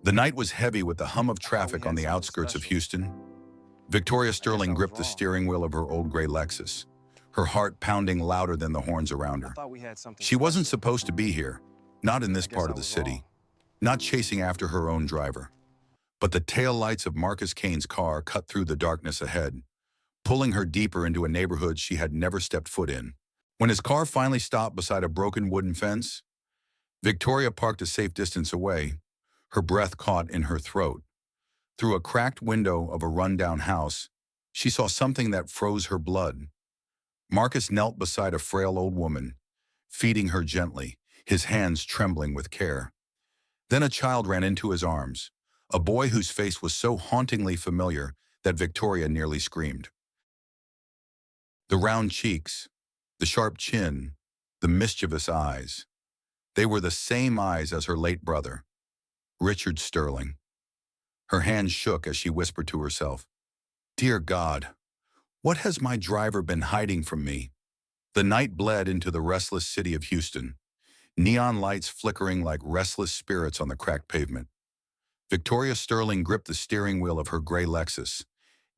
The night was heavy with the hum of I thought we traffic on had the something outskirts of special. Houston. Victoria I guess I Sterling was gripped the wrong. steering wheel of her old gray Lexus, her heart pounding louder than the horns around I her. thought we had something She wasn't special. supposed to be here, not in this I guess part I of the was city, wrong. not chasing after her own driver. But the taillights of Marcus Kane's car cut through the darkness ahead, pulling her deeper into a neighborhood she had never stepped foot in. When his car finally stopped beside a broken wooden fence, Victoria parked a safe distance away, her breath caught in her throat. Through a cracked window of a rundown house, she saw something that froze her blood. Marcus knelt beside a frail old woman, feeding her gently, his hands trembling with care. Then a child ran into his arms, a boy whose face was so hauntingly familiar that Victoria nearly screamed. The round cheeks, the sharp chin, the mischievous eyes. They were the same eyes as her late brother, Richard Sterling. Her hands shook as she whispered to herself, "Dear God, what has my driver been hiding from me?" The night bled into the restless city of Houston, neon lights flickering like restless spirits on the cracked pavement. Victoria Sterling gripped the steering wheel of her gray Lexus,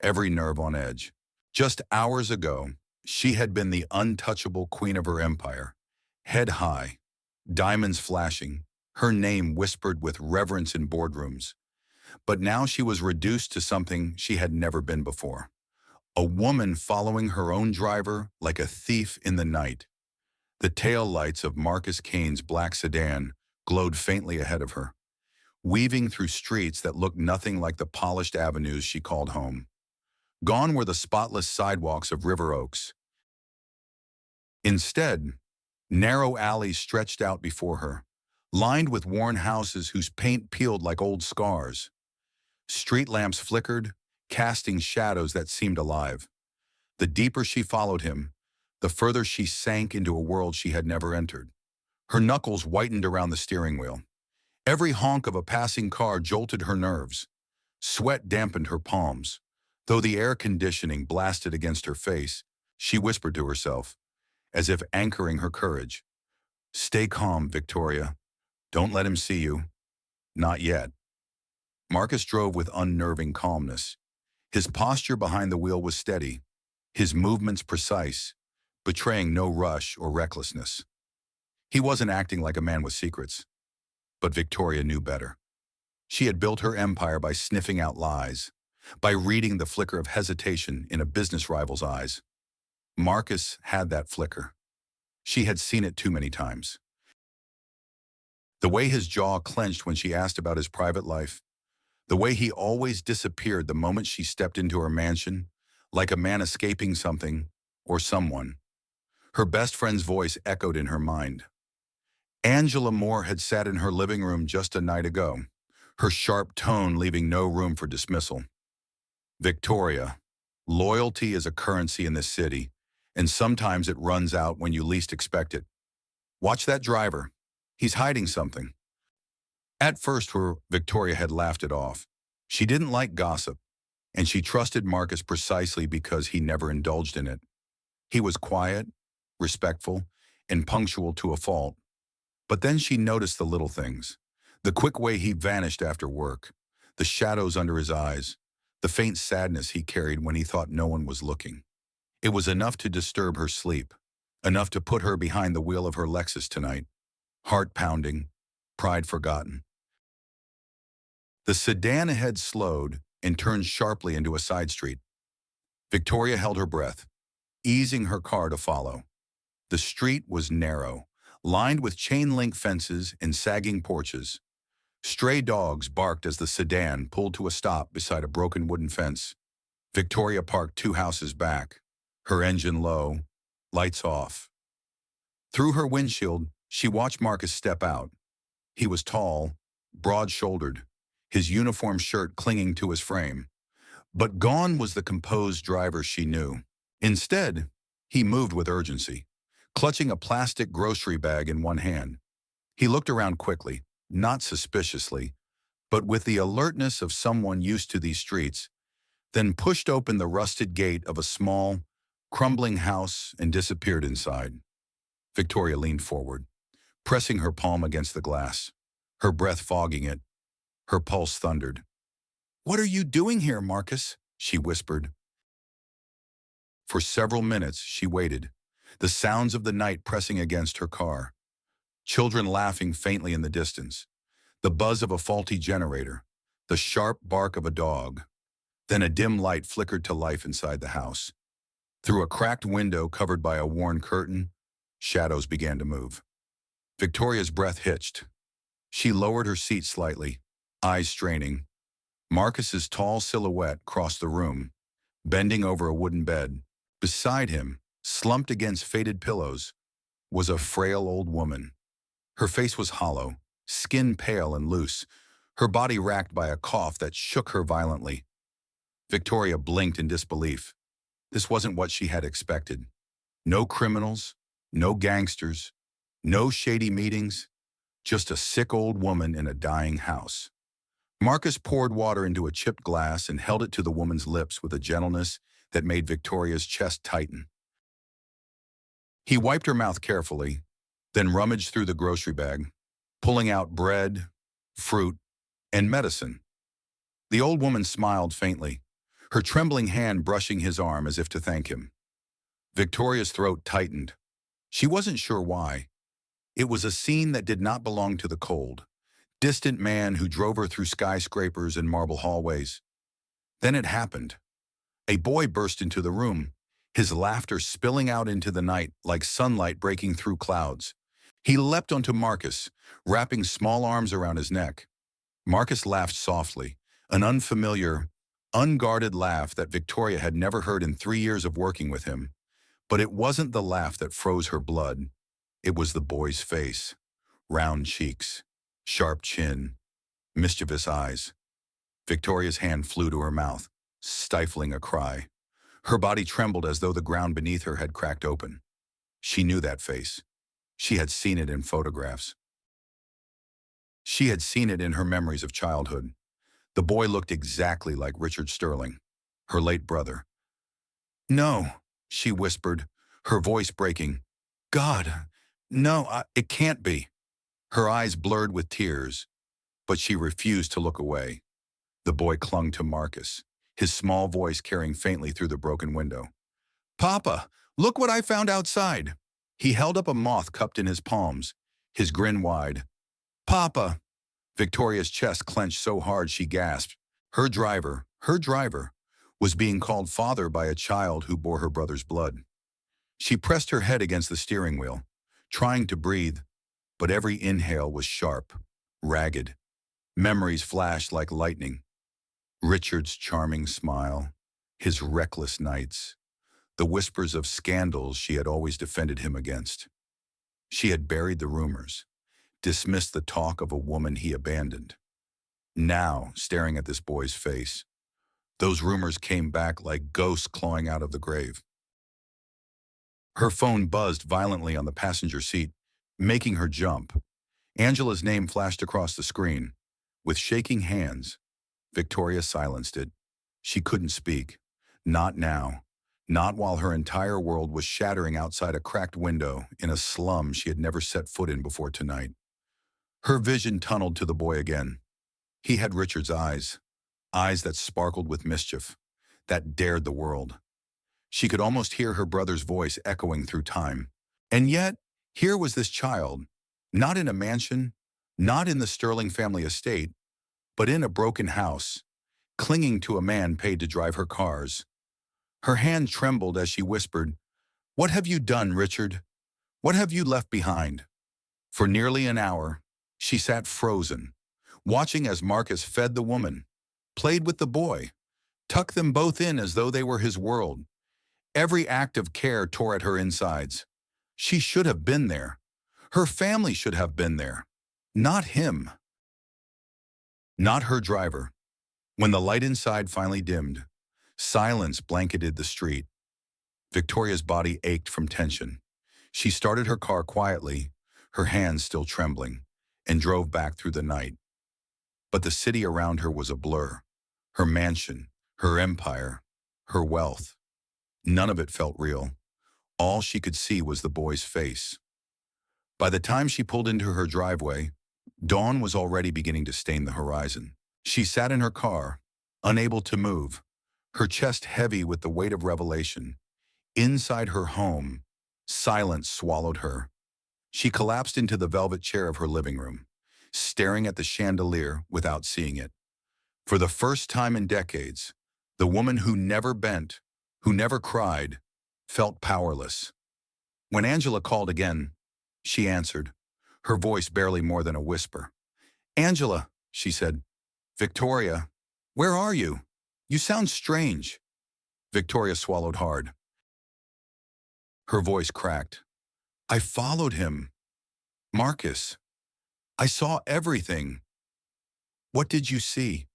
every nerve on edge. Just hours ago, she had been the untouchable queen of her empire, head high, diamonds flashing, her name whispered with reverence in boardrooms. But now she was reduced to something she had never been before. A woman following her own driver like a thief in the night. The tail lights of Marcus Kane's black sedan glowed faintly ahead of her, weaving through streets that looked nothing like the polished avenues she called home. Gone were the spotless sidewalks of River Oaks. Instead, narrow alleys stretched out before her, lined with worn houses whose paint peeled like old scars. Street lamps flickered, casting shadows that seemed alive. The deeper she followed him, the further she sank into a world she had never entered. Her knuckles whitened around the steering wheel. Every honk of a passing car jolted her nerves. Sweat dampened her palms. Though the air conditioning blasted against her face, she whispered to herself, as if anchoring her courage, "Stay calm, Victoria. Don't let him see you. Not yet." Marcus drove with unnerving calmness. His posture behind the wheel was steady, his movements precise, betraying no rush or recklessness. He wasn't acting like a man with secrets, but Victoria knew better. She had built her empire by sniffing out lies, by reading the flicker of hesitation in a business rival's eyes. Marcus had that flicker. She had seen it too many times. The way his jaw clenched when she asked about his private life, the way he always disappeared the moment she stepped into her mansion, like a man escaping something or someone. Her best friend's voice echoed in her mind. Angela Moore had sat in her living room just a night ago, her sharp tone leaving no room for dismissal. "Victoria, loyalty is a currency in this city, and sometimes it runs out when you least expect it. Watch that driver. He's hiding something." At first, Victoria had laughed it off. She didn't like gossip, and she trusted Marcus precisely because he never indulged in it. He was quiet, respectful, and punctual to a fault. But then she noticed the little things. The quick way he vanished after work, the shadows under his eyes, the faint sadness he carried when he thought no one was looking. It was enough to disturb her sleep, enough to put her behind the wheel of her Lexus tonight, heart pounding, pride forgotten. The sedan ahead slowed and turned sharply into a side street. Victoria held her breath, easing her car to follow. The street was narrow, lined with chain-link fences and sagging porches. Stray dogs barked as the sedan pulled to a stop beside a broken wooden fence. Victoria parked 2 houses back, her engine low, lights off. Through her windshield, she watched Marcus step out. He was tall, broad-shouldered, his uniform shirt clinging to his frame. But gone was the composed driver she knew. Instead, he moved with urgency, clutching a plastic grocery bag in one hand. He looked around quickly, not suspiciously, but with the alertness of someone used to these streets, then pushed open the rusted gate of a small, crumbling house and disappeared inside. Victoria leaned forward, pressing her palm against the glass, her breath fogging it, Her pulse thundered. "What are you doing here, Marcus?" she whispered. For several minutes, she waited, the sounds of the night pressing against her car, children laughing faintly in the distance, the buzz of a faulty generator, the sharp bark of a dog. Then a dim light flickered to life inside the house. Through a cracked window covered by a worn curtain, shadows began to move. Victoria's breath hitched. She lowered her seat slightly, eyes straining. Marcus's tall silhouette crossed the room, bending over a wooden bed. Beside him, slumped against faded pillows, was a frail old woman. Her face was hollow, skin pale and loose, her body racked by a cough that shook her violently. Victoria blinked in disbelief. This wasn't what she had expected. No criminals, no gangsters, no shady meetings, just a sick old woman in a dying house. Marcus poured water into a chipped glass and held it to the woman's lips with a gentleness that made Victoria's chest tighten. He wiped her mouth carefully, then rummaged through the grocery bag, pulling out bread, fruit, and medicine. The old woman smiled faintly, her trembling hand brushing his arm as if to thank him. Victoria's throat tightened. She wasn't sure why. It was a scene that did not belong to the cold, distant man who drove her through skyscrapers and marble hallways. Then it happened. A boy burst into the room, his laughter spilling out into the night like sunlight breaking through clouds. He leapt onto Marcus, wrapping small arms around his neck. Marcus laughed softly, an unfamiliar, unguarded laugh that Victoria had never heard in 3 years of working with him. But it wasn't the laugh that froze her blood. It was the boy's face. Round cheeks, sharp chin, mischievous eyes. Victoria's hand flew to her mouth, stifling a cry. Her body trembled as though the ground beneath her had cracked open. She knew that face. She had seen it in photographs. She had seen it in her memories of childhood. The boy looked exactly like Richard Sterling, her late brother. "No," she whispered, her voice breaking. "God, no, it can't be." Her eyes blurred with tears, but she refused to look away. The boy clung to Marcus, his small voice carrying faintly through the broken window. "Papa, look what I found outside." He held up a moth cupped in his palms, his grin wide. "Papa!" Victoria's chest clenched so hard she gasped. Her driver, was being called father by a child who bore her brother's blood. She pressed her head against the steering wheel, trying to breathe, but every inhale was sharp, ragged. Memories flashed like lightning. Richard's charming smile, his reckless nights, the whispers of scandals she had always defended him against. She had buried the rumors, dismissed the talk of a woman he abandoned. Now, staring at this boy's face, those rumors came back like ghosts clawing out of the grave. Her phone buzzed violently on the passenger seat, making her jump. Angela's name flashed across the screen. With shaking hands, Victoria silenced it. She couldn't speak. Not now. Not while her entire world was shattering outside a cracked window in a slum she had never set foot in before tonight. Her vision tunneled to the boy again. He had Richard's eyes that sparkled with mischief, that dared the world. She could almost hear her brother's voice echoing through time. And yet, here was this child, not in a mansion, not in the Sterling family estate, but in a broken house, clinging to a man paid to drive her cars. Her hand trembled as she whispered, "What have you done, Richard? What have you left behind?" For nearly an hour, she sat frozen, watching as Marcus fed the woman, played with the boy, tucked them both in as though they were his world. Every act of care tore at her insides. She should have been there. Her family should have been there. Not him. Not her driver. When the light inside finally dimmed, silence blanketed the street. Victoria's body ached from tension. She started her car quietly, her hands still trembling, and drove back through the night. But the city around her was a blur. Her mansion, her empire, her wealth. None of it felt real. All she could see was the boy's face. By the time she pulled into her driveway, dawn was already beginning to stain the horizon. She sat in her car, unable to move, her chest heavy with the weight of revelation. Inside her home, silence swallowed her. She collapsed into the velvet chair of her living room, staring at the chandelier without seeing it. For the first time in decades, the woman who never bent, who never cried, felt powerless. When Angela called again, she answered, her voice barely more than a whisper. "Angela," she said. "Victoria, where are you? You sound strange." Victoria swallowed hard. Her voice cracked. "I followed him. Marcus. I saw everything." "What did you see?"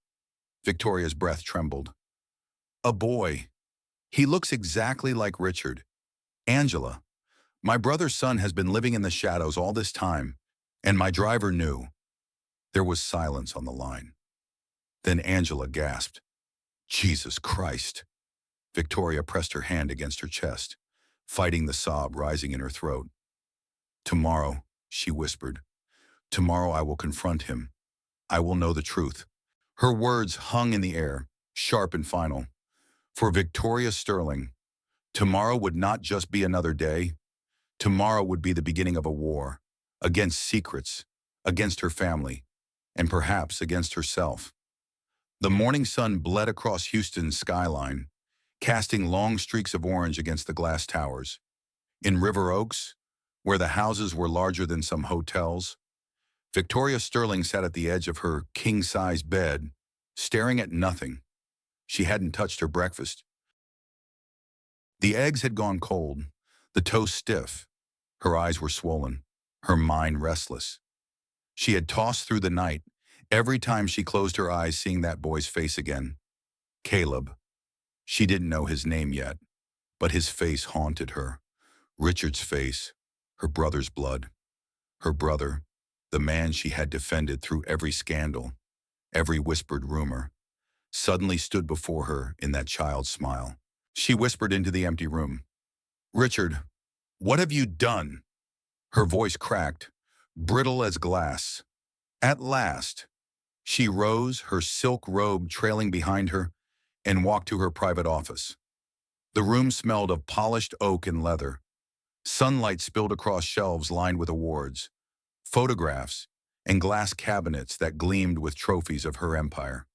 Victoria's breath trembled. "A boy. He looks exactly like Richard. Angela, my brother's son has been living in the shadows all this time, and my driver knew." There was silence on the line. Then Angela gasped, "Jesus Christ." Victoria pressed her hand against her chest, fighting the sob rising in her throat. "Tomorrow," she whispered, "tomorrow I will confront him. I will know the truth." Her words hung in the air, sharp and final. For Victoria Sterling, tomorrow would not just be another day. Tomorrow would be the beginning of a war, against secrets, against her family, and perhaps against herself. The morning sun bled across Houston's skyline, casting long streaks of orange against the glass towers. In River Oaks, where the houses were larger than some hotels, Victoria Sterling sat at the edge of her king-size bed, staring at nothing. She hadn't touched her breakfast. The eggs had gone cold, the toast stiff. Her eyes were swollen, her mind restless. She had tossed through the night, every time she closed her eyes seeing that boy's face again. Caleb. She didn't know his name yet, but his face haunted her. Richard's face, her brother's blood. Her brother, the man she had defended through every scandal, every whispered rumor, suddenly stood before her in that child's smile. She whispered into the empty room, "Richard, what have you done?" Her voice cracked, brittle as glass. At last, she rose, her silk robe trailing behind her, and walked to her private office. The room smelled of polished oak and leather. Sunlight spilled across shelves lined with awards, photographs, and glass cabinets that gleamed with trophies of her empire.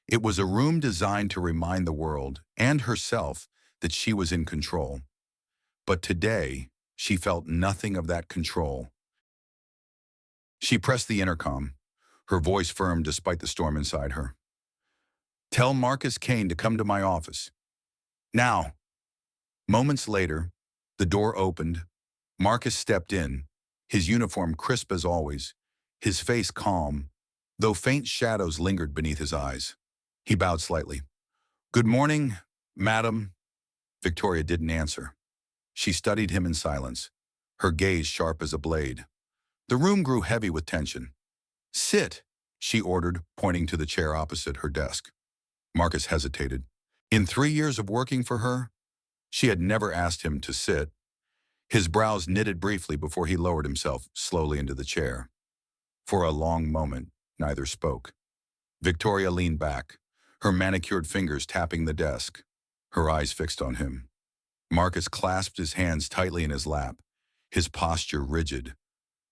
It was a room designed to remind the world and herself that she was in control. But today, she felt nothing of that control. She pressed the intercom, her voice firm despite the storm inside her. "Tell Marcus Kane to come to my office. Now." Moments later, the door opened. Marcus stepped in, his uniform crisp as always, his face calm, though faint shadows lingered beneath his eyes. He bowed slightly. "Good morning, madam." Victoria didn't answer. She studied him in silence, her gaze sharp as a blade. The room grew heavy with tension. "Sit," she ordered, pointing to the chair opposite her desk. Marcus hesitated. In 3 years of working for her, she had never asked him to sit. His brows knitted briefly before he lowered himself slowly into the chair. For a long moment, neither spoke. Victoria leaned back, her manicured fingers tapping the desk, her eyes fixed on him. Marcus clasped his hands tightly in his lap, his posture rigid.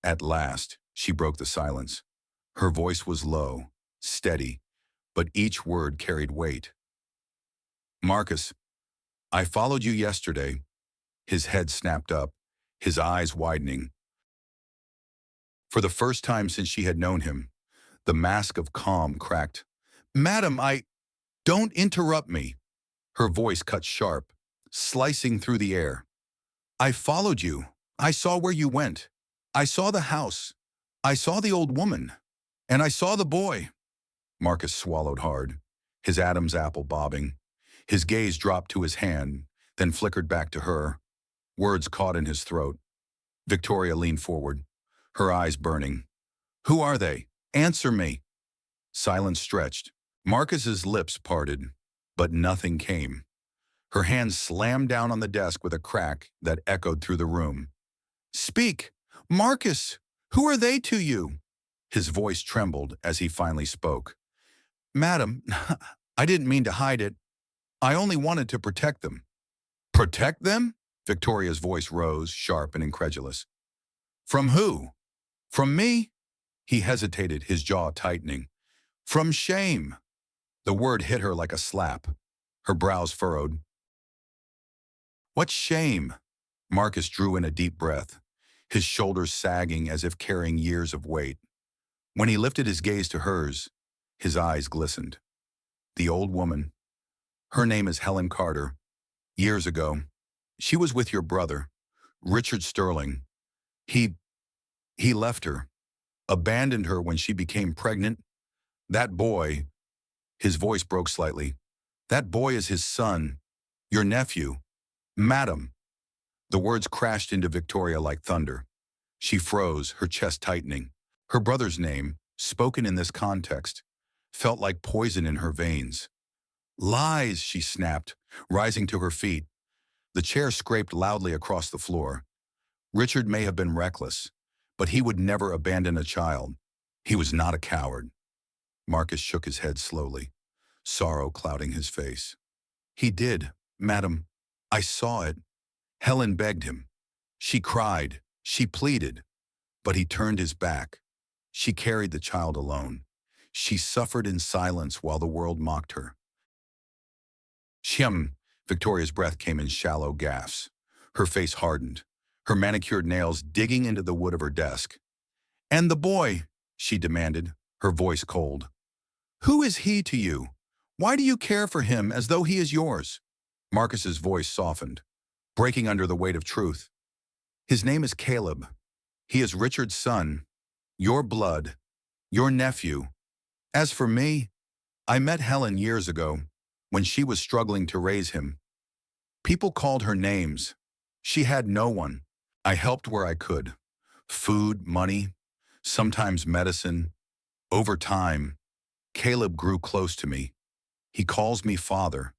At last, she broke the silence. Her voice was low, steady, but each word carried weight. "Marcus, I followed you yesterday." His head snapped up, his eyes widening. For the first time since she had known him, the mask of calm cracked. "Madam, don't interrupt me." Her voice cut sharp, slicing through the air. "I followed you. I saw where you went. I saw the house. I saw the old woman. And I saw the boy." Marcus swallowed hard, his Adam's apple bobbing. His gaze dropped to his hand, then flickered back to her. Words caught in his throat. Victoria leaned forward, her eyes burning. "Who are they? Answer me." Silence stretched. Marcus's lips parted, but nothing came. Her hands slammed down on the desk with a crack that echoed through the room. "Speak! Marcus! Who are they to you?" His voice trembled as he finally spoke. Madam, I didn't mean to hide it. I only wanted to protect them. Protect them? Victoria's voice rose, sharp and incredulous. From who? From me? He hesitated, his jaw tightening. From shame. The word hit her like a slap. Her brows furrowed. What shame? Marcus drew in a deep breath, his shoulders sagging as if carrying years of weight. When he lifted his gaze to hers, his eyes glistened. The old woman, her name is Helen Carter. Years ago, she was with your brother, Richard Sterling. He left her, abandoned her when she became pregnant. That boy, his voice broke slightly. That boy is his son, your nephew. Madam. The words crashed into Victoria like thunder. She froze, her chest tightening. Her brother's name, spoken in this context, felt like poison in her veins. Lies, she snapped, rising to her feet. The chair scraped loudly across the floor. Richard may have been reckless, but he would never abandon a child. He was not a coward. Marcus shook his head slowly, sorrow clouding his face. He did, madam. I saw it. Helen begged him. She cried. She pleaded. But he turned his back. She carried the child alone. She suffered in silence while the world mocked her. Shem. Victoria's breath came in shallow gasps. Her face hardened, her manicured nails digging into the wood of her desk. And the boy, she demanded, her voice cold. Who is he to you? Why do you care for him as though he is yours? Marcus's voice softened, breaking under the weight of truth. His name is Caleb. He is Richard's son, your blood, your nephew. As for me, I met Helen years ago, when she was struggling to raise him. People called her names. She had no one. I helped where I could. Food, money, sometimes medicine. Over time, Caleb grew close to me. He calls me father,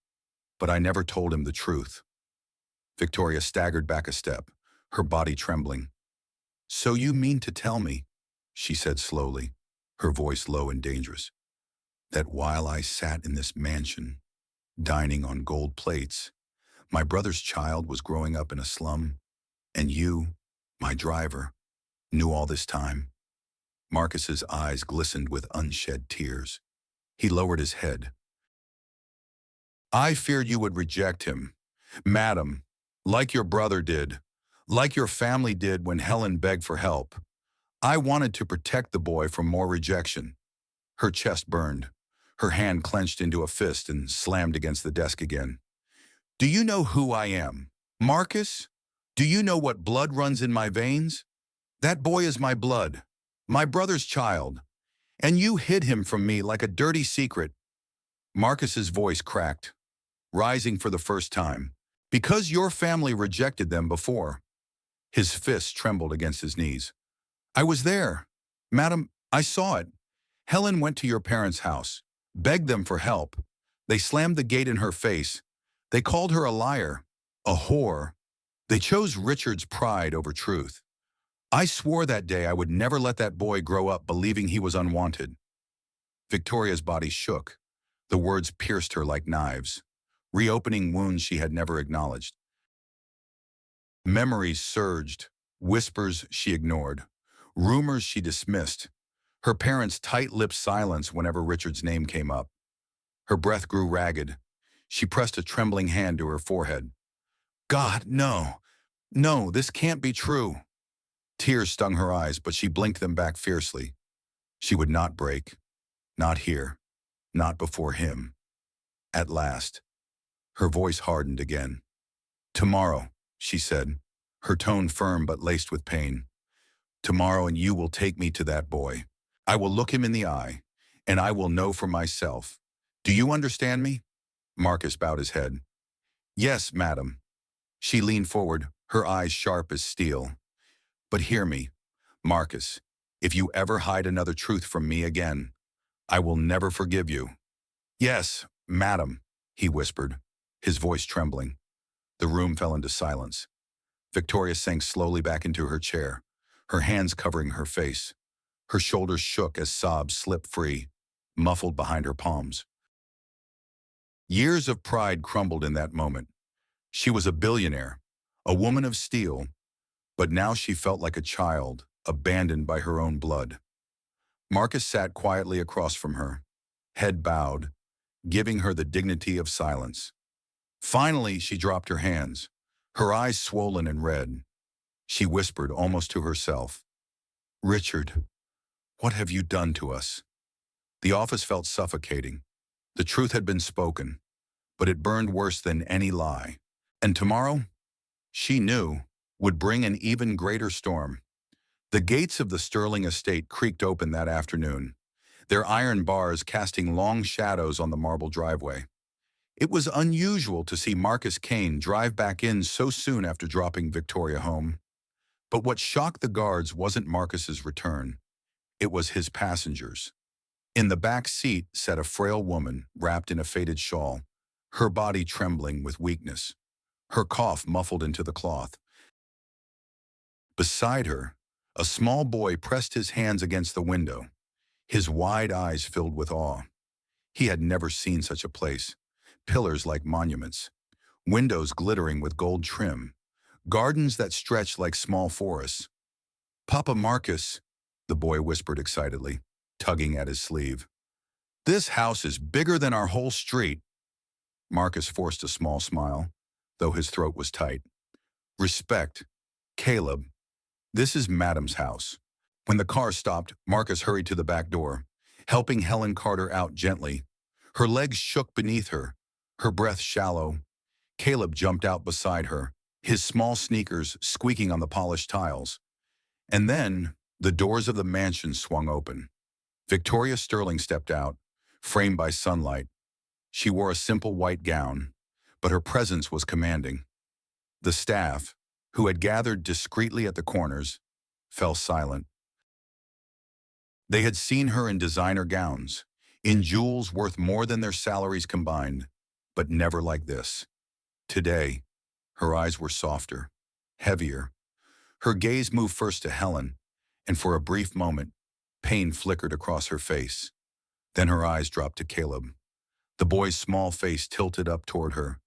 but I never told him the truth. Victoria staggered back a step, her body trembling. So you mean to tell me, she said slowly, her voice low and dangerous, that while I sat in this mansion, dining on gold plates, my brother's child was growing up in a slum, and you, my driver, knew all this time? Marcus's eyes glistened with unshed tears. He lowered his head. I feared you would reject him, madam, like your brother did, like your family did when Helen begged for help. I wanted to protect the boy from more rejection. Her chest burned. Her hand clenched into a fist and slammed against the desk again. Do you know who I am? Marcus? Do you know what blood runs in my veins? That boy is my blood, my brother's child, and you hid him from me like a dirty secret. Marcus's voice cracked, rising for the first time, because your family rejected them before. His fists trembled against his knees. I was there. Madam, I saw it. Helen went to your parents' house, begged them for help. They slammed the gate in her face. They called her a liar, a whore. They chose Richard's pride over truth. I swore that day I would never let that boy grow up believing he was unwanted. Victoria's body shook. The words pierced her like knives, reopening wounds she had never acknowledged. Memories surged, whispers she ignored, rumors she dismissed, her parents' tight-lipped silence whenever Richard's name came up. Her breath grew ragged. She pressed a trembling hand to her forehead. God, no. No, this can't be true. Tears stung her eyes, but she blinked them back fiercely. She would not break. Not here. Not before him. At last, her voice hardened again. Tomorrow, she said, her tone firm but laced with pain. Tomorrow and you will take me to that boy. I will look him in the eye, and I will know for myself. Do you understand me? Marcus bowed his head. Yes, madam. She leaned forward, her eyes sharp as steel. But hear me, Marcus, if you ever hide another truth from me again, I will never forgive you. Yes, madam, he whispered, his voice trembling. The room fell into silence. Victoria sank slowly back into her chair, her hands covering her face. Her shoulders shook as sobs slipped free. muffled behind her palms. Years of pride crumbled in that moment. She was a billionaire, a woman of steel, but now she felt like a child, abandoned by her own blood. Marcus sat quietly across from her, head bowed, giving her the dignity of silence. Finally, she dropped her hands, her eyes swollen and red. She whispered almost to herself, "Richard, what have you done to us?" The office felt suffocating. The truth had been spoken, but it burned worse than any lie. And tomorrow, she knew, would bring an even greater storm. The gates of the Sterling estate creaked open that afternoon, their iron bars casting long shadows on the marble driveway. It was unusual to see Marcus Kane drive back in so soon after dropping Victoria home. But what shocked the guards wasn't Marcus's return. It was his passengers. In the back seat sat a frail woman wrapped in a faded shawl, her body trembling with weakness, her cough muffled into the cloth. Beside her, a small boy pressed his hands against the window, his wide eyes filled with awe. He had never seen such a place. Pillars like monuments, windows glittering with gold trim, gardens that stretched like small forests. "Papa Marcus," the boy whispered excitedly, tugging at his sleeve. "This house is bigger than our whole street." Marcus forced a small smile, though his throat was tight. "Respect. Caleb, this is Madam's house." When the car stopped, Marcus hurried to the back door, helping Helen Carter out gently. Her legs shook beneath her, her breath shallow. Caleb jumped out beside her, his small sneakers squeaking on the polished tiles. And then, the doors of the mansion swung open. Victoria Sterling stepped out, framed by sunlight. She wore a simple white gown, but her presence was commanding. The staff, who had gathered discreetly at the corners, fell silent. They had seen her in designer gowns, in jewels worth more than their salaries combined, but never like this. Today, her eyes were softer, heavier. Her gaze moved first to Helen, and for a brief moment, pain flickered across her face. Then her eyes dropped to Caleb. The boy's small face tilted up toward her,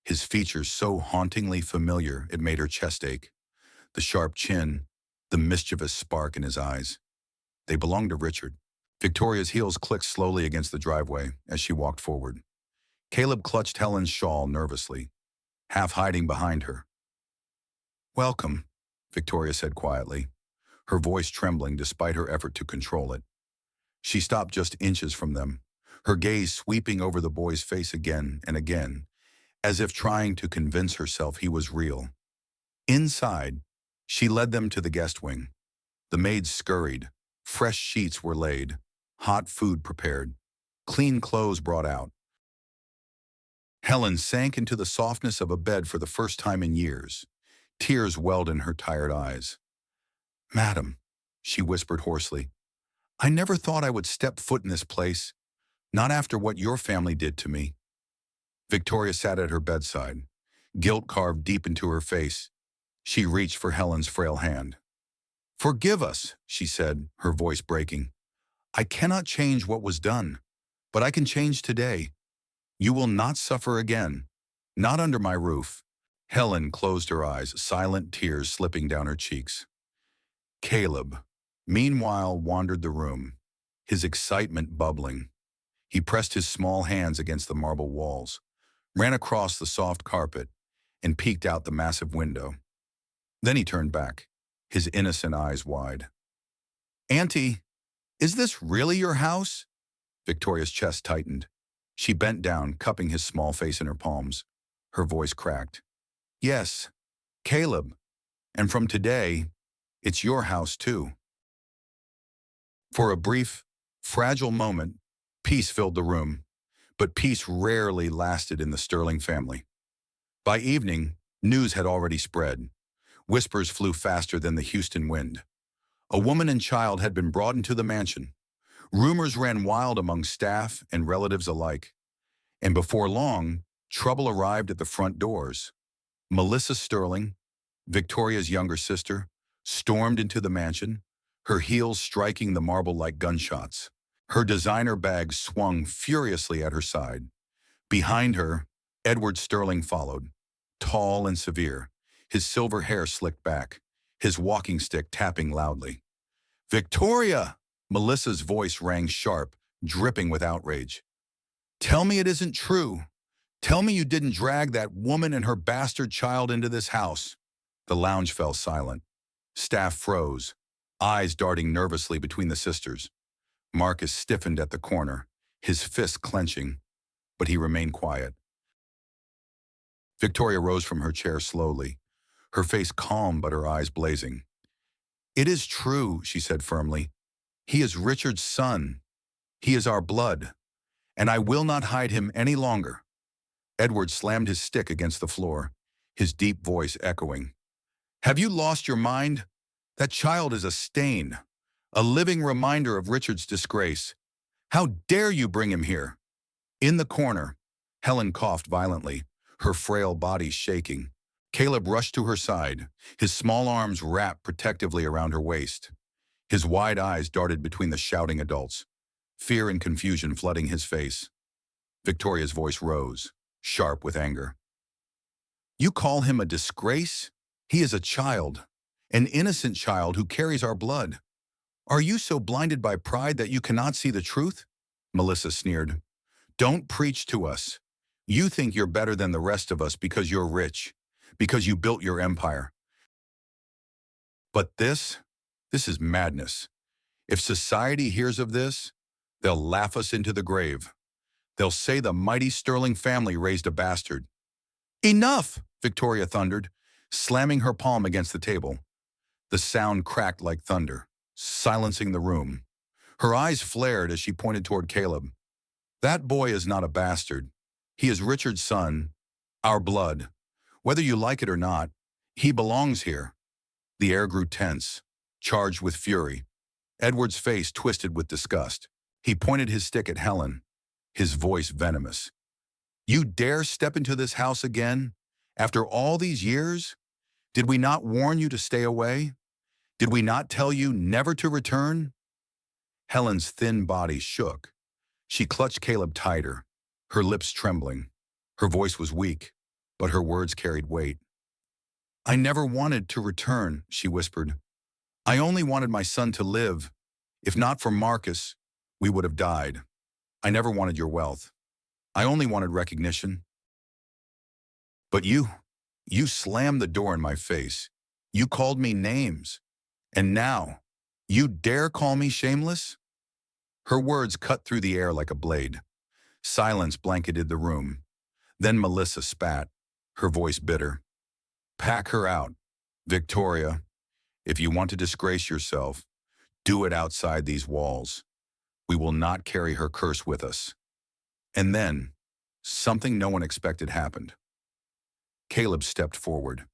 his features so hauntingly familiar it made her chest ache. The sharp chin, the mischievous spark in his eyes. They belonged to Richard. Victoria's heels clicked slowly against the driveway as she walked forward. Caleb clutched Helen's shawl nervously, half hiding behind her. "Welcome," Victoria said quietly, her voice trembling despite her effort to control it. She stopped just inches from them, her gaze sweeping over the boy's face again and again, as if trying to convince herself he was real. Inside, she led them to the guest wing. The maids scurried, fresh sheets were laid, hot food prepared, clean clothes brought out. Helen sank into the softness of a bed for the first time in years. Tears welled in her tired eyes. "Madam," she whispered hoarsely, "I never thought I would step foot in this place, not after what your family did to me." Victoria sat at her bedside, guilt carved deep into her face. She reached for Helen's frail hand. "Forgive us," she said, her voice breaking. "I cannot change what was done, but I can change today. You will not suffer again, not under my roof." Helen closed her eyes, silent tears slipping down her cheeks. Caleb, meanwhile, wandered the room, his excitement bubbling. He pressed his small hands against the marble walls, ran across the soft carpet, and peeked out the massive window. Then he turned back, his innocent eyes wide. "Auntie, is this really your house?" Victoria's chest tightened. She bent down, cupping his small face in her palms. Her voice cracked. "Yes, Caleb, and from today, it's your house too." For a brief, fragile moment, peace filled the room, but peace rarely lasted in the Sterling family. By evening, news had already spread. Whispers flew faster than the Houston wind. A woman and child had been brought into the mansion. Rumors ran wild among staff and relatives alike. And before long, trouble arrived at the front doors. Melissa Sterling, Victoria's younger sister, stormed into the mansion, her heels striking the marble like gunshots. Her designer bag swung furiously at her side. Behind her, Edward Sterling followed, tall and severe, his silver hair slicked back, his walking stick tapping loudly. "Victoria!" Melissa's voice rang sharp, dripping with outrage. "Tell me it isn't true. Tell me you didn't drag that woman and her bastard child into this house." The lounge fell silent. Staff froze, eyes darting nervously between the sisters. Marcus stiffened at the corner, his fists clenching, but he remained quiet. Victoria rose from her chair slowly, her face calm but her eyes blazing. "It is true," she said firmly. "He is Richard's son. He is our blood, and I will not hide him any longer." Edward slammed his stick against the floor, his deep voice echoing. "Have you lost your mind? That child is a stain, a living reminder of Richard's disgrace. How dare you bring him here?" In the corner, Helen coughed violently, her frail body shaking. Caleb rushed to her side, his small arms wrapped protectively around her waist. His wide eyes darted between the shouting adults, fear and confusion flooding his face. Victoria's voice rose, sharp with anger. "You call him a disgrace? He is a child, an innocent child who carries our blood. Are you so blinded by pride that you cannot see the truth?" Melissa sneered. "Don't preach to us. You think you're better than the rest of us because you're rich, because you built your empire. But this is madness. If society hears of this, they'll laugh us into the grave. They'll say the mighty Sterling family raised a bastard." "Enough!" Victoria thundered, slamming her palm against the table. The sound cracked like thunder, silencing the room. Her eyes flared as she pointed toward Caleb. "That boy is not a bastard. He is Richard's son, our blood. Whether you like it or not, he belongs here." The air grew tense, charged with fury. Edward's face twisted with disgust. He pointed his stick at Helen, his voice venomous. "You dare step into this house again? After all these years? Did we not warn you to stay away? Did we not tell you never to return?" Helen's thin body shook. She clutched Caleb tighter, her lips trembling. Her voice was weak, but her words carried weight. "I never wanted to return," she whispered. "I only wanted my son to live. If not for Marcus, we would have died. I never wanted your wealth. I only wanted recognition. But you slammed the door in my face. You called me names. And now, you dare call me shameless?" Her words cut through the air like a blade. Silence blanketed the room. Then Melissa spat, her voice bitter. "Pack her out, Victoria. If you want to disgrace yourself, do it outside these walls. We will not carry her curse with us." And then, something no one expected happened. Caleb stepped forward,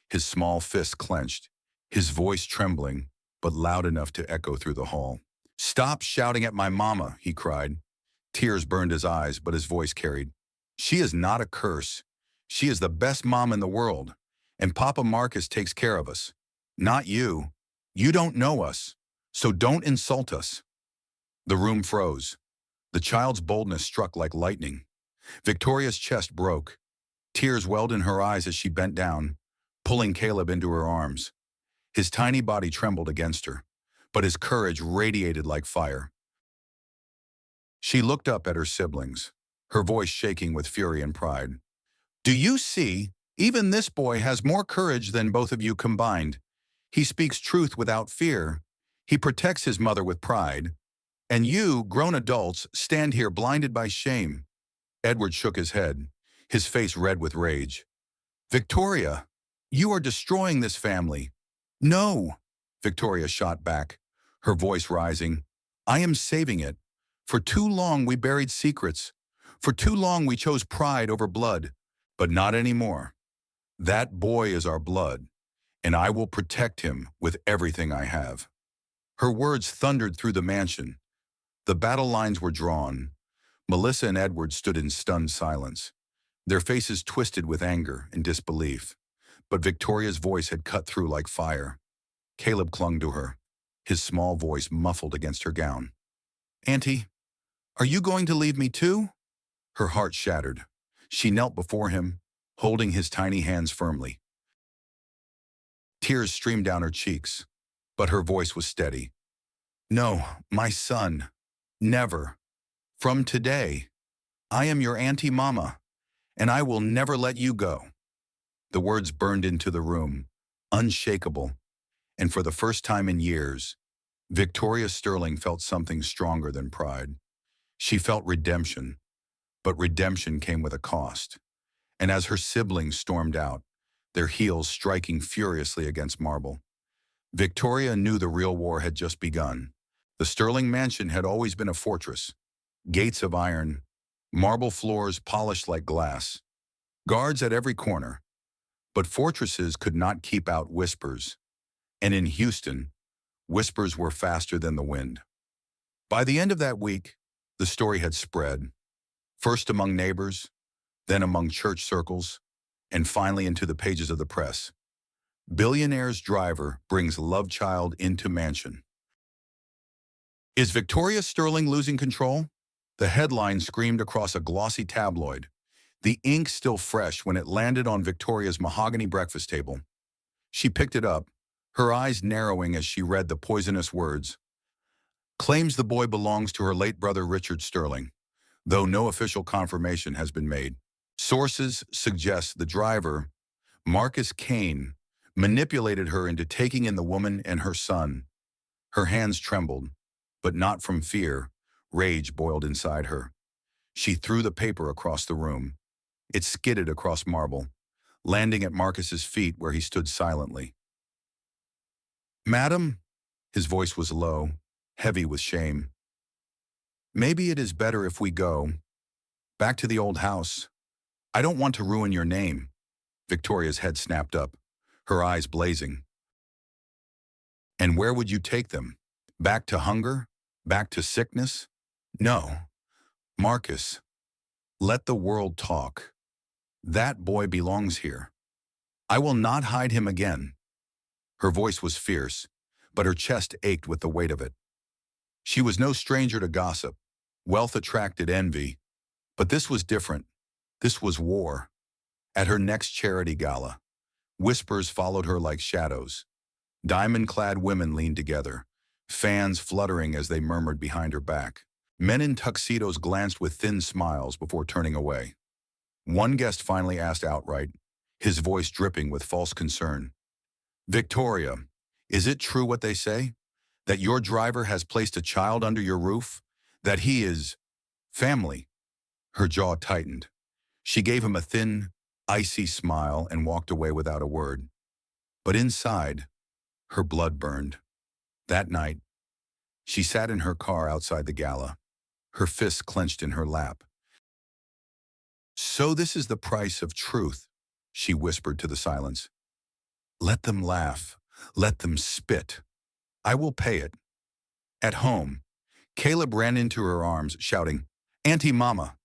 his small fist clenched, his voice trembling, but loud enough to echo through the hall. "Stop shouting at my mama," he cried. Tears burned his eyes, but his voice carried. "She is not a curse. She is the best mom in the world, and Papa Marcus takes care of us. Not you. You don't know us, so don't insult us." The room froze. The child's boldness struck like lightning. Victoria's chest broke. Tears welled in her eyes as she bent down, pulling Caleb into her arms. His tiny body trembled against her, but his courage radiated like fire. She looked up at her siblings, her voice shaking with fury and pride. "Do you see? Even this boy has more courage than both of you combined. He speaks truth without fear. He protects his mother with pride. And you, grown adults, stand here blinded by shame." Edward shook his head, his face red with rage. "Victoria, you are destroying this family." "No," Victoria shot back, her voice rising. "I am saving it. For too long we buried secrets. For too long we chose pride over blood. But not anymore. That boy is our blood, and I will protect him with everything I have." Her words thundered through the mansion. The battle lines were drawn. Melissa and Edward stood in stunned silence, their faces twisted with anger and disbelief. But Victoria's voice had cut through like fire. Caleb clung to her, his small voice muffled against her gown. Auntie, are you going to leave me too? Her heart shattered. She knelt before him, holding his tiny hands firmly. Tears streamed down her cheeks, but her voice was steady. No, my son, never. From today, I am your Auntie Mama, and I will never let you go. The words burned into the room, unshakable, and for the first time in years, Victoria Sterling felt something stronger than pride. She felt redemption, but redemption came with a cost. And as her siblings stormed out, their heels striking furiously against marble, Victoria knew the real war had just begun. The Sterling mansion had always been a fortress, gates of iron, marble floors polished like glass, guards at every corner. But fortresses could not keep out whispers, and in Houston, whispers were faster than the wind. By the end of that week, the story had spread, first among neighbors, then among church circles, and finally into the pages of the press. Billionaire's driver brings love child into mansion. Is Victoria Sterling losing control? The headline screamed across a glossy tabloid, the ink still fresh when it landed on Victoria's mahogany breakfast table. She picked it up, her eyes narrowing as she read the poisonous words. Claims the boy belongs to her late brother Richard Sterling, though no official confirmation has been made. Sources suggest the driver, Marcus Kane, manipulated her into taking in the woman and her son. Her hands trembled, but not from fear. Rage boiled inside her. She threw the paper across the room. It skidded across marble, landing at Marcus's feet where he stood silently. Madam, his voice was low, heavy with shame. Maybe it is better if we go. Back to the old house. I don't want to ruin your name. Victoria's head snapped up, her eyes blazing. And where would you take them? Back to hunger? Back to sickness? No. Marcus, let the world talk. That boy belongs here. I will not hide him again. Her voice was fierce, but her chest ached with the weight of it. She was no stranger to gossip. Wealth attracted envy. But this was different. This was war. At her next charity gala, whispers followed her like shadows. Diamond-clad women leaned together, fans fluttering as they murmured behind her back. Men in tuxedos glanced with thin smiles before turning away. One guest finally asked outright, his voice dripping with false concern. Victoria, is it true what they say? That your driver has placed a child under your roof? That he is family? Her jaw tightened. She gave him a thin, icy smile and walked away without a word. But inside, her blood burned. That night, she sat in her car outside the gala, her fists clenched in her lap. So this is the price of truth, she whispered to the silence. Let them laugh. Let them spit. I will pay it. At home, Caleb ran into her arms, shouting, Auntie Mama.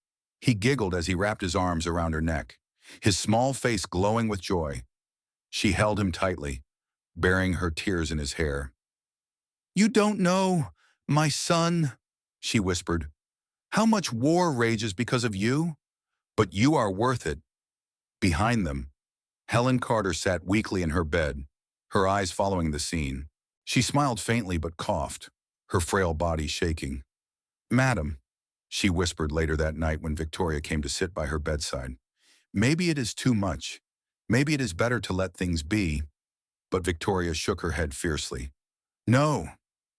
He giggled as he wrapped his arms around her neck, his small face glowing with joy. She held him tightly, burying her tears in his hair. You don't know, my son, she whispered, how much war rages because of you? But you are worth it. Behind them, Helen Carter sat weakly in her bed, her eyes following the scene. She smiled faintly but coughed, her frail body shaking. Madam, she whispered later that night when Victoria came to sit by her bedside. Maybe it is too much. Maybe it is better to let things be. But Victoria shook her head fiercely. No,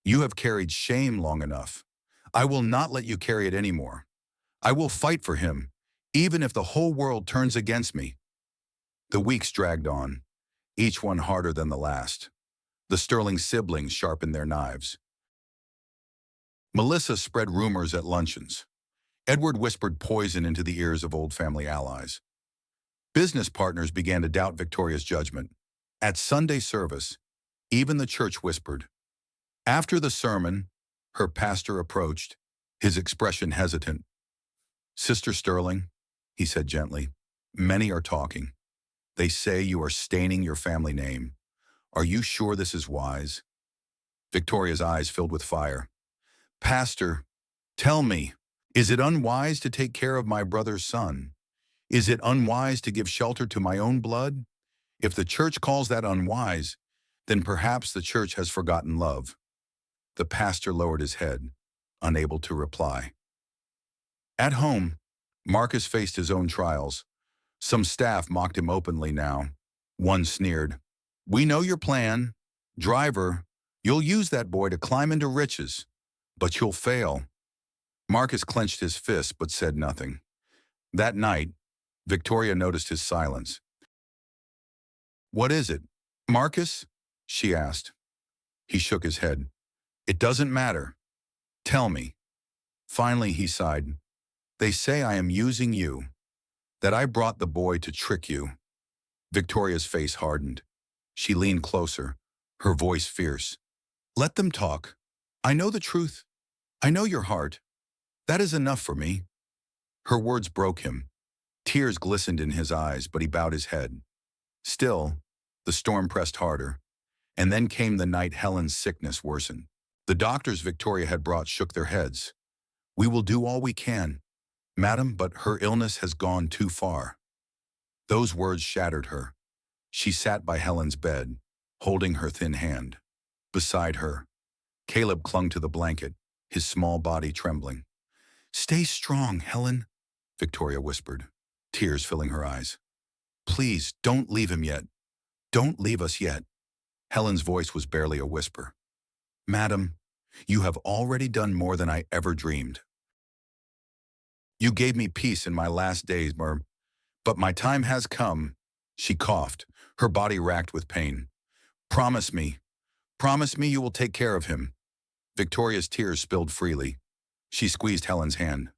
you have carried shame long enough. I will not let you carry it anymore. I will fight for him, even if the whole world turns against me. The weeks dragged on, each one harder than the last. The Sterling siblings sharpened their knives. Melissa spread rumors at luncheons. Edward whispered poison into the ears of old family allies. Business partners began to doubt Victoria's judgment. At Sunday service, even the church whispered. After the sermon, her pastor approached, his expression hesitant. Sister Sterling, he said gently, many are talking. They say you are staining your family name. Are you sure this is wise? Victoria's eyes filled with fire. Pastor, Tell me, is it unwise to take care of my brother's son? Is it unwise to give shelter to my own blood? If the church calls that unwise, then perhaps the church has forgotten love. The pastor lowered his head, unable to reply. At home, Marcus faced his own trials. Some staff mocked him openly now. One sneered, "We know your plan. Driver, you'll use that boy to climb into riches, but you'll fail." Marcus clenched his fist but said nothing. That night, Victoria noticed his silence. "What is it, Marcus?" she asked. He shook his head. "It doesn't matter. Tell me." Finally, he sighed. "They say I am using you, that I brought the boy to trick you." Victoria's face hardened. She leaned closer, her voice fierce. "Let them talk. I know the truth. I know your heart. That is enough for me." Her words broke him. Tears glistened in his eyes, but he bowed his head. Still, the storm pressed harder. And then came the night Helen's sickness worsened. The doctors Victoria had brought shook their heads. "We will do all we can, madam, but her illness has gone too far." Those words shattered her. She sat by Helen's bed, holding her thin hand. Beside her, Caleb clung to the blanket, his small body trembling. "Stay strong, Helen," Victoria whispered, tears filling her eyes. "Please, don't leave him yet. Don't leave us yet." Helen's voice was barely a whisper. "Madam, you have already done more than I ever dreamed. You gave me peace in my last days, but my time has come." She coughed, her body racked with pain. Promise me you will take care of him." Victoria's tears spilled freely. She squeezed Helen's hand.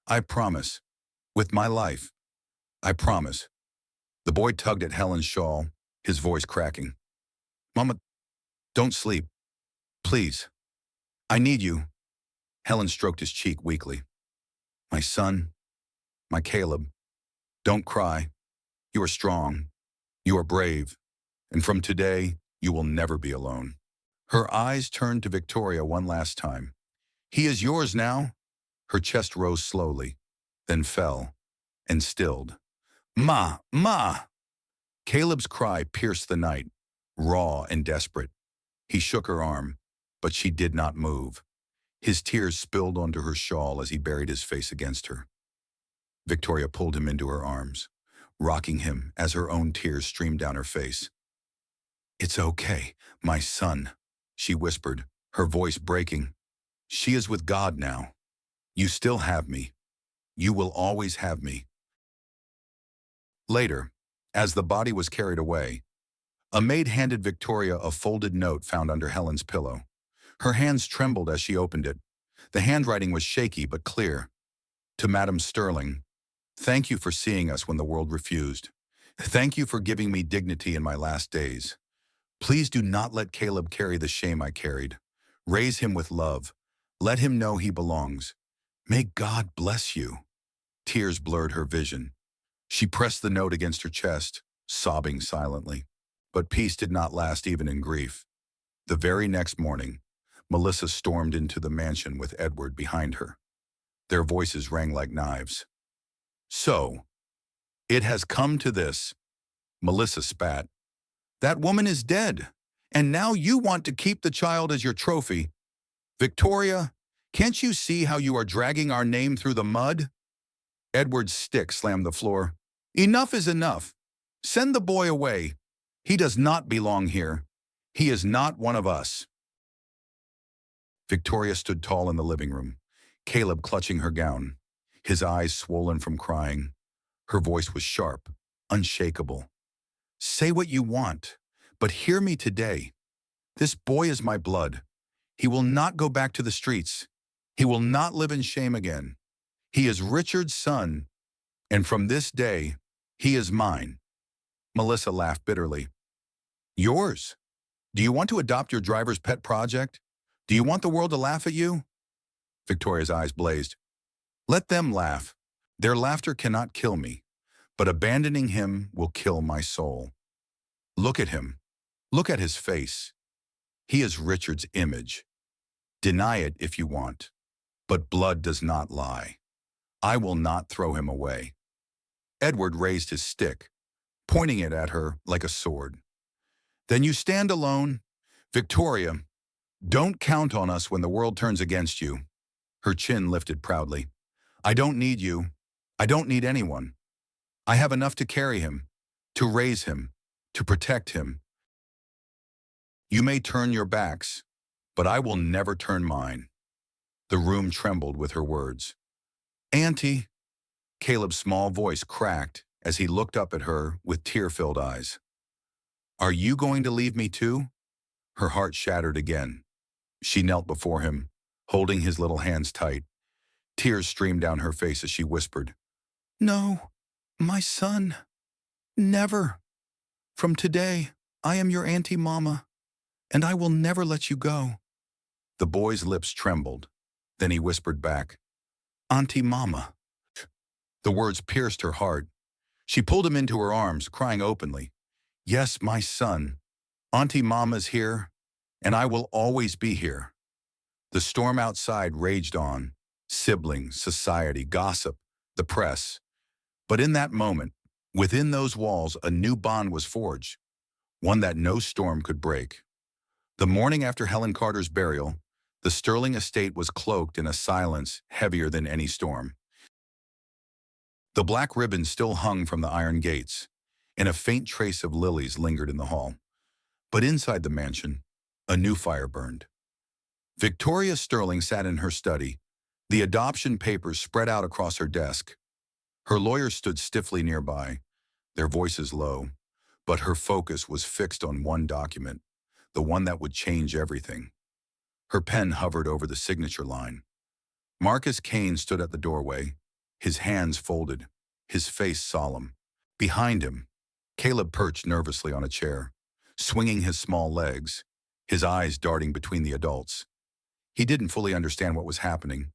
"I promise. With my life. I promise." The boy tugged at Helen's shawl, his voice cracking. "Mama, don't sleep. Please. I need you." Helen stroked his cheek weakly. "My son, my Caleb, don't cry. You are strong. You are brave. And from today, you will never be alone." Her eyes turned to Victoria one last time. "He is yours now." Her chest rose slowly, then fell, and stilled. "Ma, Ma!" Caleb's cry pierced the night, raw and desperate. He shook her arm, but she did not move. His tears spilled onto her shawl as he buried his face against her. Victoria pulled him into her arms, rocking him as her own tears streamed down her face. "It's okay, my son," she whispered, her voice breaking. "She is with God now. You still have me. You will always have me." Later, as the body was carried away, a maid handed Victoria a folded note found under Helen's pillow. Her hands trembled as she opened it. The handwriting was shaky but clear. To Madame Sterling, "Thank you for seeing us when the world refused. Thank you for giving me dignity in my last days. Please do not let Caleb carry the shame I carried. Raise him with love. Let him know he belongs. May God bless you." Tears blurred her vision. She pressed the note against her chest, sobbing silently. But peace did not last even in grief. The very next morning, Melissa stormed into the mansion with Edward behind her. Their voices rang like knives. "So, it has come to this." Melissa spat. "That woman is dead, and now you want to keep the child as your trophy. Victoria, can't you see how you are dragging our name through the mud?" Edward's stick slammed the floor. "Enough is enough. Send the boy away. He does not belong here. He is not one of us." Victoria stood tall in the living room, Caleb clutching her gown, his eyes swollen from crying. Her voice was sharp, unshakable. "Say what you want, but hear me today. This boy is my blood. He will not go back to the streets. He will not live in shame again. He is Richard's son, and from this day, he is mine." Melissa laughed bitterly. "Yours? Do you want to adopt your driver's pet project? Do you want the world to laugh at you?" Victoria's eyes blazed. "Let them laugh. Their laughter cannot kill me, but abandoning him will kill my soul. Look at him. Look at his face. He is Richard's image. Deny it if you want, But blood does not lie. I will not throw him away. Edward raised his stick, pointing it at her like a sword. Then you stand alone. Victoria, don't count on us when the world turns against you. Her chin lifted proudly. I don't need you. I don't need anyone. I have enough to carry him, to raise him, to protect him. You may turn your backs, but I will never turn mine. The room trembled with her words. Auntie, Caleb's small voice cracked as he looked up at her with tear-filled eyes. Are you going to leave me too? Her heart shattered again. She knelt before him, holding his little hands tight. Tears streamed down her face as she whispered, No, my son, never. From today, I am your Auntie Mama, and I will never let you go. The boy's lips trembled. Then he whispered back, Auntie Mama. The words pierced her heart. She pulled him into her arms, crying openly, Yes, my son, Auntie Mama's here, and I will always be here. The storm outside raged on, siblings, society, gossip, the press. But in that moment, within those walls, a new bond was forged, one that no storm could break. The morning after Helen Carter's burial, the Sterling estate was cloaked in a silence heavier than any storm. The black ribbon still hung from the iron gates, and a faint trace of lilies lingered in the hall. But inside the mansion, a new fire burned. Victoria Sterling sat in her study, the adoption papers spread out across her desk. Her lawyers stood stiffly nearby, their voices low, but her focus was fixed on one document, the one that would change everything. Her pen hovered over the signature line. Marcus Kane stood at the doorway, his hands folded, his face solemn. Behind him, Caleb perched nervously on a chair, swinging his small legs, his eyes darting between the adults. He didn't fully understand what was happening,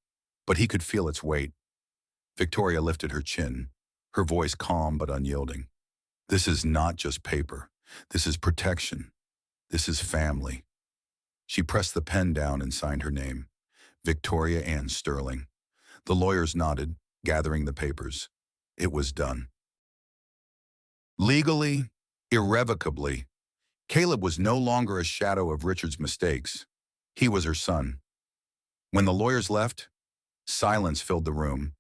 but he could feel its weight. Victoria lifted her chin, her voice calm but unyielding. This is not just paper. This is protection. This is family. She pressed the pen down and signed her name, Victoria Ann Sterling. The lawyers nodded, gathering the papers. It was done. Legally, irrevocably, Caleb was no longer a shadow of Richard's mistakes. He was her son. When the lawyers left, silence filled the room.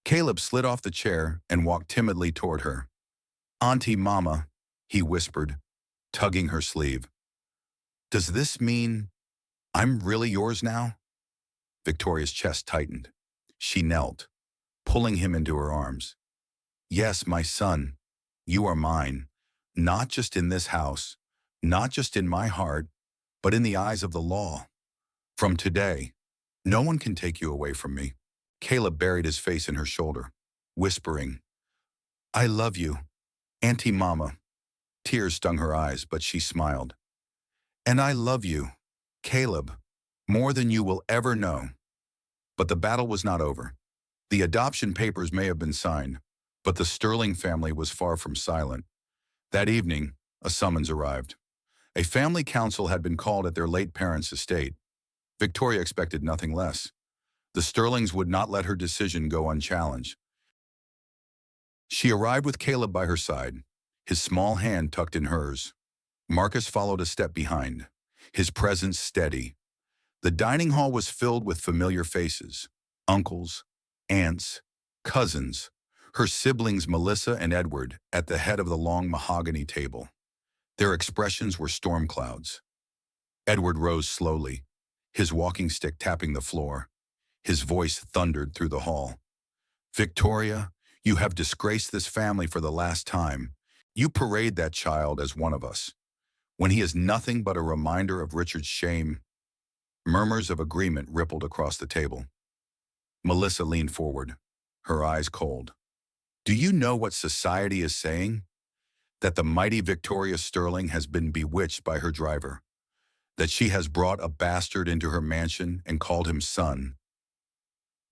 Caleb slid off the chair and walked timidly toward her. Auntie Mama, he whispered, tugging her sleeve. Does this mean I'm really yours now? Victoria's chest tightened. She knelt, pulling him into her arms. Yes, my son, you are mine, not just in this house, not just in my heart, but in the eyes of the law. From today, no one can take you away from me. Caleb buried his face in her shoulder, whispering, I love you, Auntie Mama. Tears stung her eyes, but she smiled. And I love you, Caleb, more than you will ever know. But the battle was not over. The adoption papers may have been signed, but the Sterling family was far from silent. That evening, a summons arrived. A family council had been called at their late parents' estate. Victoria expected nothing less. The Sterlings would not let her decision go unchallenged. She arrived with Caleb by her side, his small hand tucked in hers. Marcus followed a step behind, his presence steady. The dining hall was filled with familiar faces, uncles, aunts, cousins, her siblings Melissa and Edward at the head of the long mahogany table. Their expressions were storm clouds. Edward rose slowly, his walking stick tapping the floor. His voice thundered through the hall. Victoria, you have disgraced this family for the last time. You parade that child as one of us, when he is nothing but a reminder of Richard's shame. Murmurs of agreement rippled across the table. Melissa leaned forward, her eyes cold. Do you know what society is saying? That the mighty Victoria Sterling has been bewitched by her driver, that she has brought a bastard into her mansion and called him son.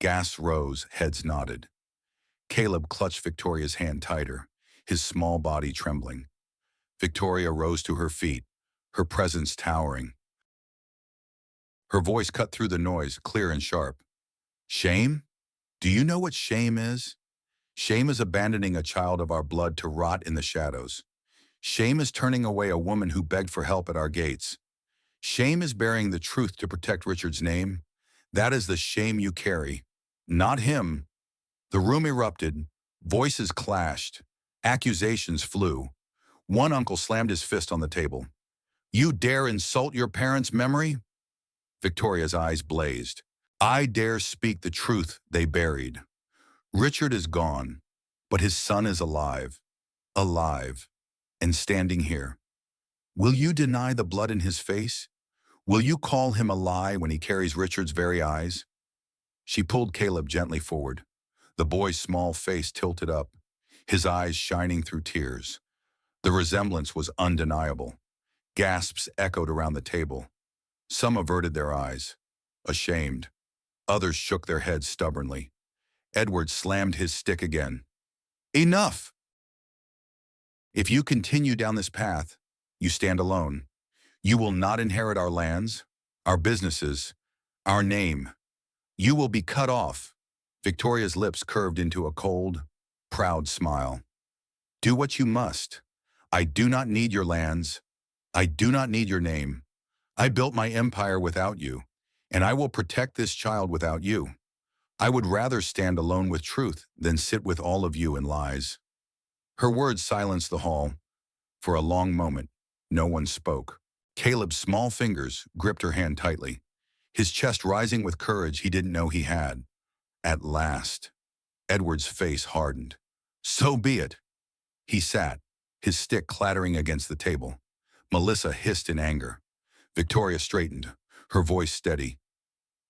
Gasps rose, heads nodded. Caleb clutched Victoria's hand tighter, his small body trembling. Victoria rose to her feet, her presence towering. Her voice cut through the noise, clear and sharp. Shame? Do you know what shame is? Shame is abandoning a child of our blood to rot in the shadows. Shame is turning away a woman who begged for help at our gates. Shame is burying the truth to protect Richard's name. That is the shame you carry, not him. The room erupted. Voices clashed. Accusations flew. One uncle slammed his fist on the table. You dare insult your parents' memory? Victoria's eyes blazed. I dare speak the truth they buried. Richard is gone, but his son is alive. Alive. And standing here. Will you deny the blood in his face? Will you call him a lie when he carries Richard's very eyes? She pulled Caleb gently forward. The boy's small face tilted up, his eyes shining through tears. The resemblance was undeniable. Gasps echoed around the table. Some averted their eyes, ashamed. Others shook their heads stubbornly. Edward slammed his stick again. Enough! If you continue down this path, you stand alone. You will not inherit our lands, our businesses, our name. You will be cut off. Victoria's lips curved into a cold, proud smile. Do what you must. I do not need your lands. I do not need your name. I built my empire without you, and I will protect this child without you. I would rather stand alone with truth than sit with all of you in lies. Her words silenced the hall. For a long moment, no one spoke. Caleb's small fingers gripped her hand tightly, his chest rising with courage he didn't know he had. At last, Edward's face hardened. So be it. He sat, his stick clattering against the table. Melissa hissed in anger. Victoria straightened, her voice steady.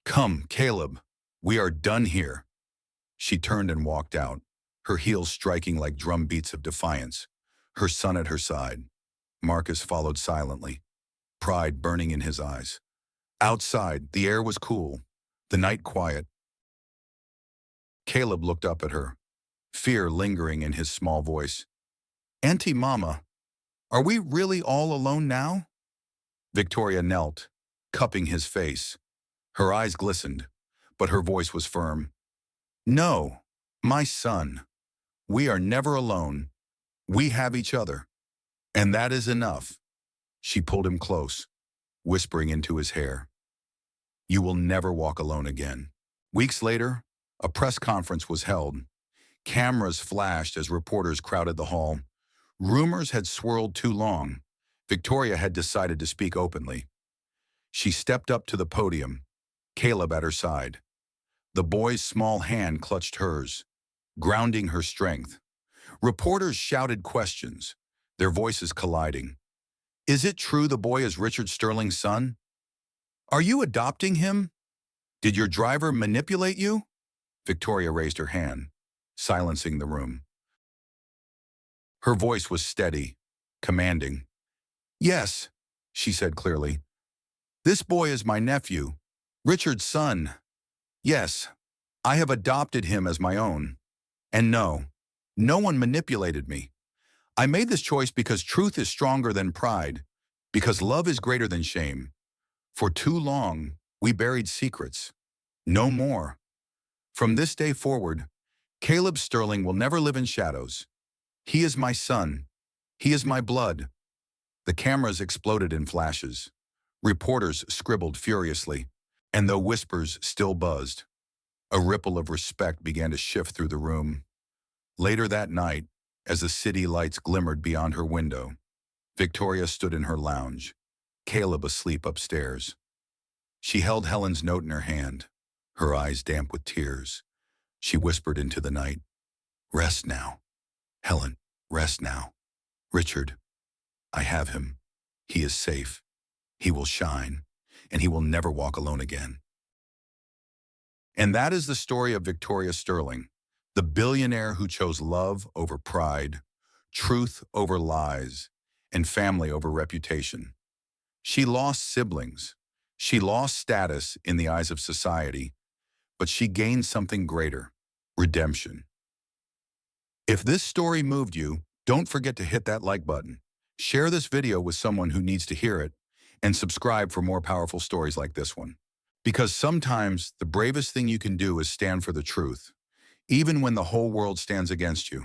Come, Caleb, we are done here. She turned and walked out, her heels striking like drum beats of defiance, her son at her side. Marcus followed silently, pride burning in his eyes. Outside, the air was cool, the night quiet. Caleb looked up at her, fear lingering in his small voice. Auntie Mama, are we really all alone now? Victoria knelt, cupping his face. Her eyes glistened, but her voice was firm. No, my son, we are never alone. We have each other. And that is enough. She pulled him close, whispering into his hair. You will never walk alone again. Weeks later, a press conference was held. Cameras flashed as reporters crowded the hall. Rumors had swirled too long. Victoria had decided to speak openly. She stepped up to the podium, Caleb at her side. The boy's small hand clutched hers, grounding her strength. Reporters shouted questions, their voices colliding. Is it true the boy is Richard Sterling's son? Are you adopting him? Did your driver manipulate you? Victoria raised her hand, silencing the room. Her voice was steady, commanding. Yes, she said clearly. This boy is my nephew, Richard's son. Yes, I have adopted him as my own. And no, no one manipulated me. I made this choice because truth is stronger than pride, because love is greater than shame. For too long, we buried secrets. No more. From this day forward, Caleb Sterling will never live in shadows. He is my son. He is my blood. The cameras exploded in flashes. Reporters scribbled furiously, and though whispers still buzzed, a ripple of respect began to shift through the room. Later that night, as the city lights glimmered beyond her window, Victoria stood in her lounge, Caleb asleep upstairs. She held Helen's note in her hand, her eyes damp with tears. She whispered into the night, Rest now. Helen, rest now. Richard, I have him. He is safe. He will shine, and he will never walk alone again. And that is the story of Victoria Sterling, the billionaire who chose love over pride, truth over lies, and family over reputation. She lost siblings. She lost status in the eyes of society, but she gained something greater, redemption. If this story moved you, don't forget to hit that like button. Share this video with someone who needs to hear it, and subscribe for more powerful stories like this one. Because sometimes the bravest thing you can do is stand for the truth, even when the whole world stands against you.